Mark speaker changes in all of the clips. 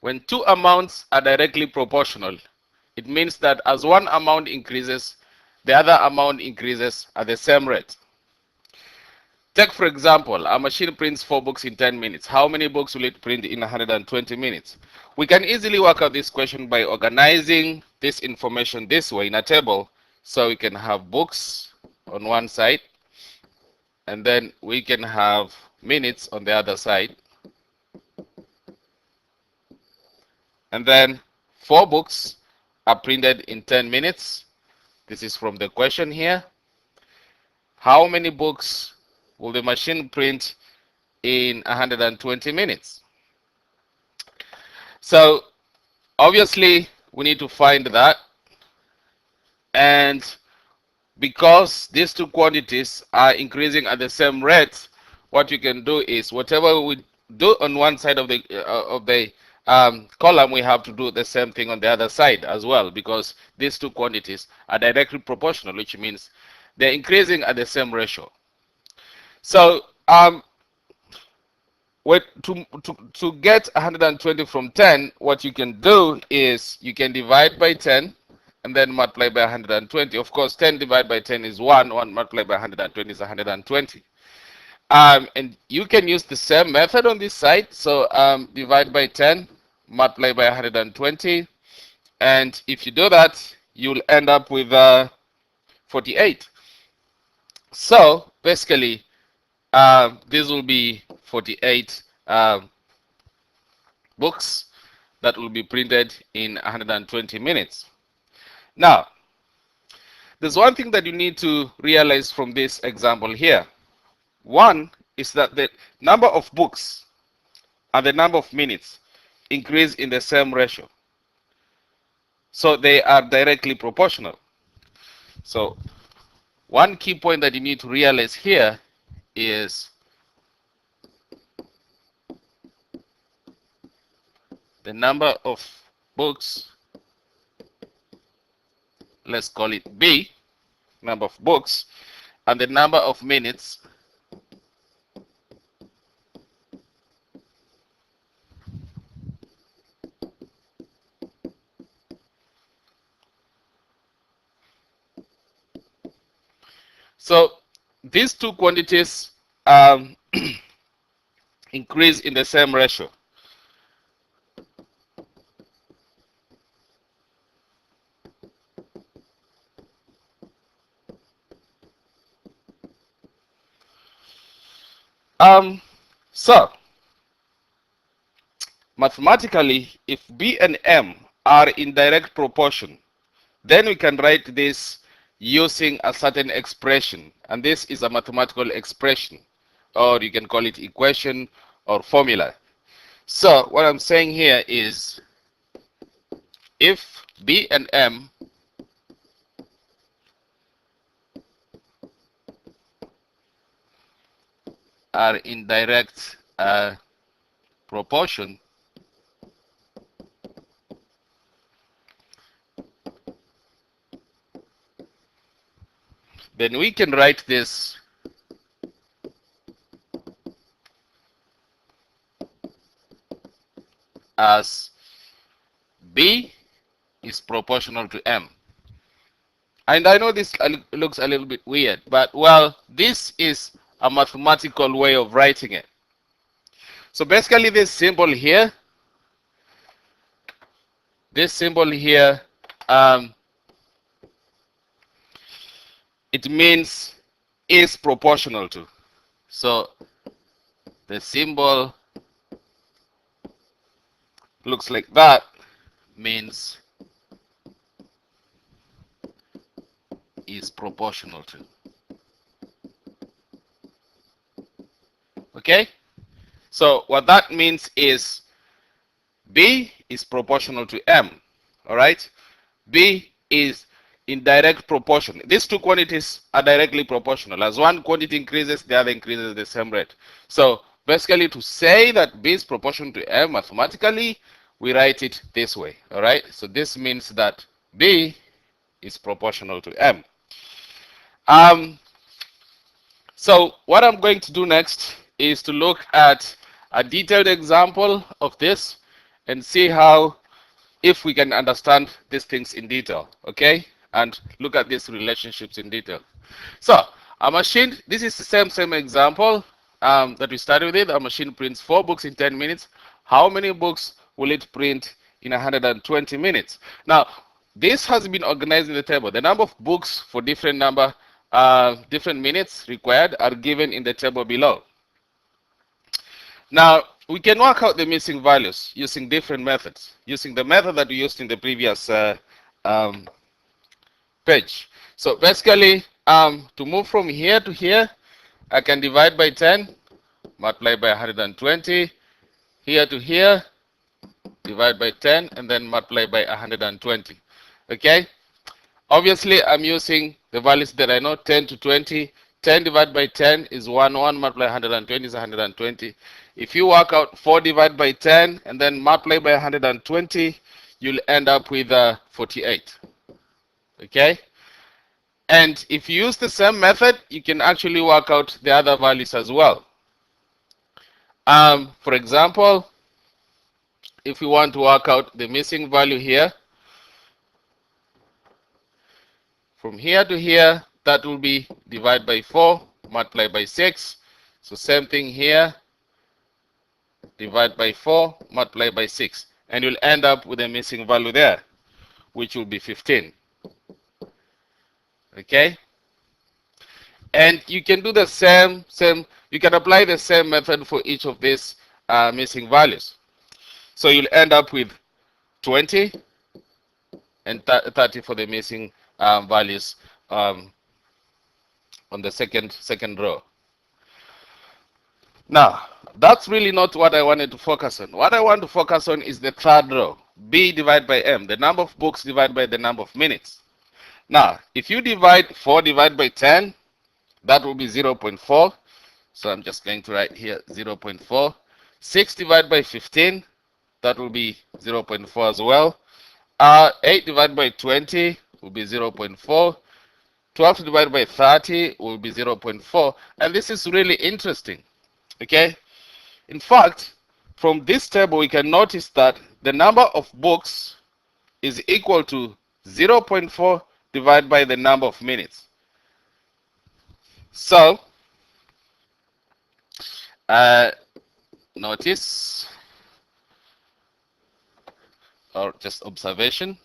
Speaker 1: When two amounts are directly proportional, it means that as one amount increases, the other amount increases at the same rate. Take, for example, a machine prints 4 books in 10 minutes. How many books will it print in 120 minutes? We can easily work out this question by organizing this information this way in a table. So we can have books on one side, and then we can have minutes on the other side. And then 4 books are printed in 10 minutes. This is from the question here. How many books will the machine print in 120 minutes? So obviously we need to find that, and because these two quantities are increasing at the same rate, what you can do is whatever we do on one side of the column, we have to do the same thing on the other side as well, because these two quantities are directly proportional, which means they're increasing at the same ratio. So to get 120 from 10, what you can do is you can divide by 10 and then multiply by 120. Of course, 10 divided by 10 is 1. 1 multiplied by 120 is 120. And you can use the same method on this side. So divide by 10, multiply by 120. And if you do that, you'll end up with 48. So basically, this will be 48 books that will be printed in 120 minutes. Now, there's one thing that you need to realize from this example here. One is that the number of books and the number of minutes increase in the same ratio. So they are directly proportional. So one key point that you need to realize here is the number of books, let's call it B, number of books, and the number of minutes so these two quantities increase in the same ratio. So mathematically, if B and M are in direct proportion, then we can write this using a certain expression, and this is a mathematical expression, or you can call it equation or formula. So what I'm saying here is, if B and M are in direct proportion, then we can write this as B is proportional to M. And I know this looks a little bit weird, but well, this is a mathematical way of writing it. So basically this symbol here, it means is proportional to. So the symbol looks like that, means is proportional to. Okay? So what that means is B is proportional to M. All right? B is in direct proportion. These two quantities are directly proportional. As one quantity increases, the other increases at the same rate. So basically, to say that B is proportional to M mathematically, we write it this way. All right? So this means that B is proportional to M. So what I'm going to do next is to look at a detailed example of this, and see how, if we can understand these things in detail, okay? And look at these relationships in detail. So, a machine, this is the same example that we started with. A machine prints 4 books in 10 minutes. How many books will it print in 120 minutes? Now, this has been organized in the table. The number of books for different different minutes required are given in the table below. Now, we can work out the missing values using different methods, using the method that we used in the previous page. So basically, to move from here to here, I can divide by 10, multiply by 120, here to here, divide by 10, and then multiply by 120. Okay? Obviously, I'm using the values that I know, 10 to 20. 10 divided by 10 is 1, 1 multiply 120 is 120. If you work out 4 divided by 10 and then multiply by 120, you'll end up with 48. Okay? And if you use the same method, you can actually work out the other values as well. For example, if we want to work out the missing value here, from here to here, that will be divided by 4, multiply by 6. So same thing here, divide by 4, multiply by 6. And you'll end up with a missing value there, which will be 15. Okay? And you can do the same, you can apply the same method for each of these missing values. So you'll end up with 20 and 30 for the missing values on the second row. Now, that's really not what I wanted to focus on. What I want to focus on is the third row, B divided by M, the number of books divided by the number of minutes. Now, if you divide 4 divided by 10, that will be 0.4. So I'm just going to write here 0.4. 6 divided by 15, that will be 0.4 as well. 8 divided by 20 will be 0.4. 12 divided by 30 will be 0.4. And this is really interesting. Okay? In fact, from this table, we can notice that the number of books is equal to 0.4 divided by the number of minutes. So, notice, or just observation,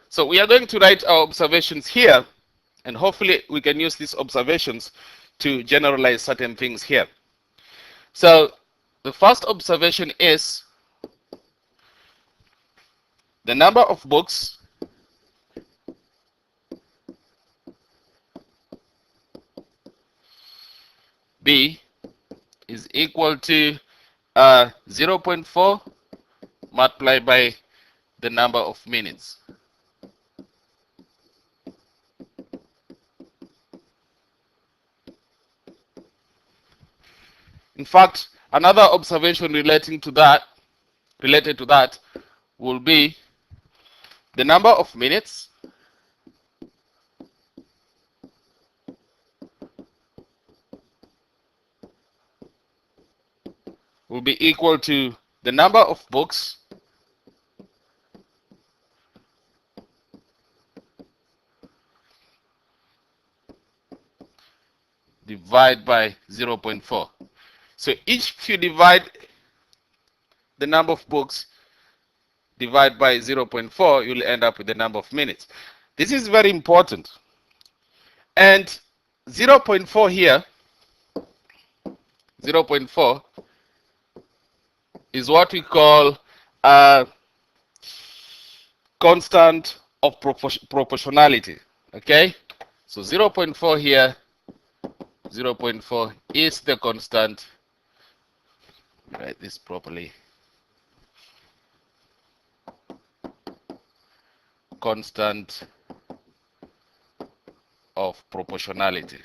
Speaker 1: so we are going to write our observations here, and hopefully we can use these observations to generalize certain things here. So the first observation is the number of books B is equal to 0.4 multiplied by the number of minutes. In fact, another observation related to that will be the number of minutes will be equal to the number of books divided by 0.4. So if you divide the number of books divide by 0.4, you'll end up with the number of minutes. This is very important. And 0.4 here, 0.4 is what we call a constant of proportionality. Okay? So 0.4 here, 0.4 is the constant. Write this properly. Constant of proportionality.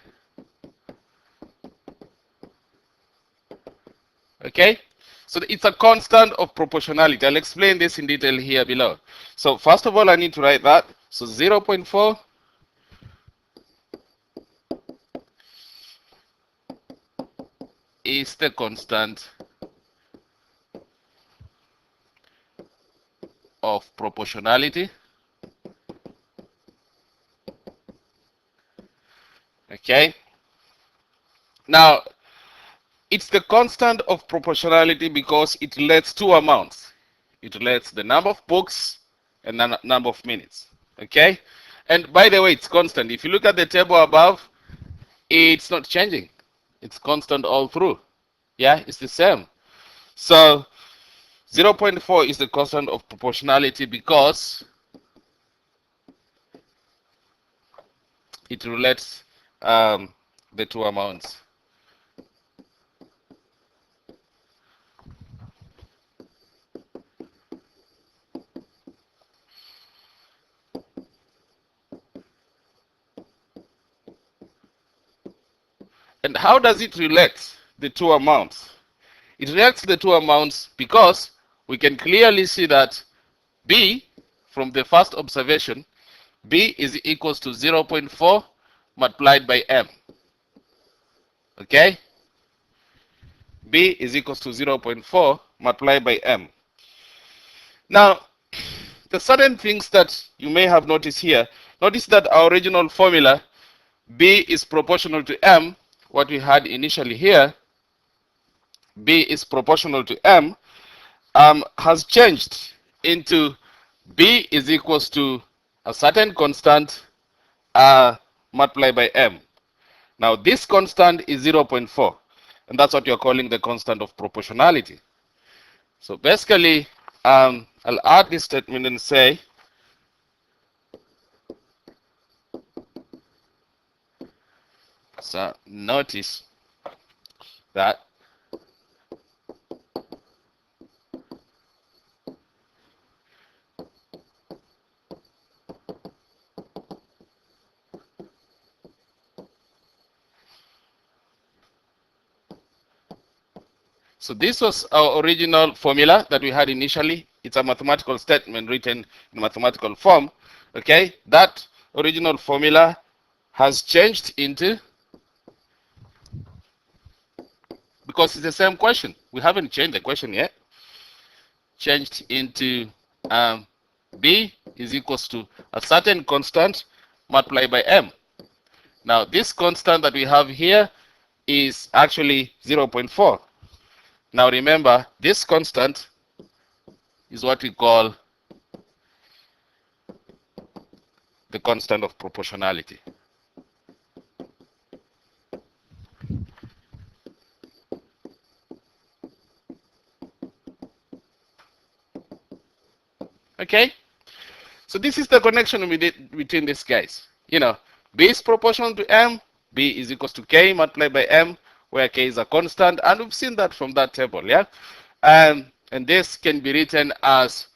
Speaker 1: Okay? So it's a constant of proportionality. I'll explain this in detail here below. So first of all, I need to write that So 0.4 is the constant of proportionality. Okay. Now, it's the constant of proportionality because it relates two amounts. It relates the number of books and the number of minutes. Okay. And by the way, it's constant. If you look at the table above, it's not changing. It's constant all through. Yeah, it's the same. So 0.4 is the constant of proportionality because it relates the two amounts. And how does it relate the two amounts? It relates the two amounts because we can clearly see that B, from the first observation, B is equals to 0.4 multiplied by M. Okay? B is equals to 0.4 multiplied by M. Now, the certain things that you may have noticed here, notice that our original formula, B is proportional to M, what we had initially here, B is proportional to M, has changed into B is equals to a certain constant multiplied by M. Now this constant is 0.4, and that's what you're calling the constant of proportionality. So basically, I'll add this statement and say so notice that so this was our original formula that we had initially. It's a mathematical statement written in mathematical form. Okay, that original formula has changed into, because it's the same question. We haven't changed the question yet. Changed into B is equals to a certain constant multiplied by M. Now this constant that we have here is actually 0.4. Now remember, this constant is what we call the constant of proportionality. Okay? So this is the connection between these guys. You know, B is proportional to M, B is equals to K multiplied by M, where K is a constant, and we've seen that from that table, yeah? And this can be written as,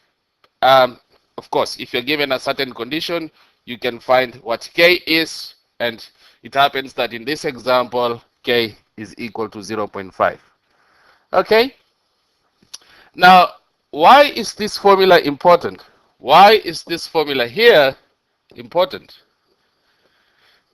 Speaker 1: of course, if you're given a certain condition, you can find what K is, and it happens that in this example, K is equal to 0.5. Okay? Now, why is this formula important? Why is this formula here important?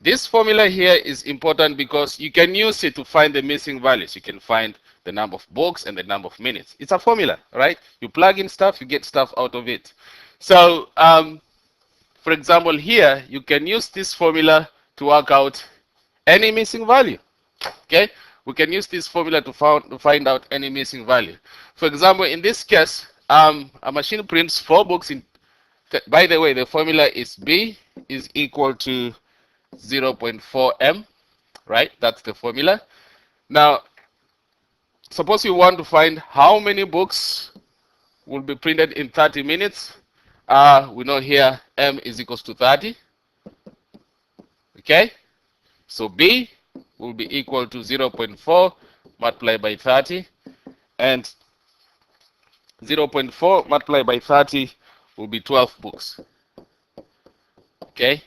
Speaker 1: This formula here is important because you can use it to find the missing values. You can find the number of books and the number of minutes. It's a formula, right? You plug in stuff, you get stuff out of it. So, for example, here, you can use this formula to work out any missing value. Okay? We can use this formula to find out any missing value. For example, in this case, a machine prints 4 books in, by the way, the formula is B is equal to 0.4 M, right? That's the formula. Now, suppose you want to find how many books will be printed in 30 minutes. We know here M is equals to 30. Okay? So B will be equal to 0.4 multiplied by 30. And 0.4 multiplied by 30 will be 12 books. Okay?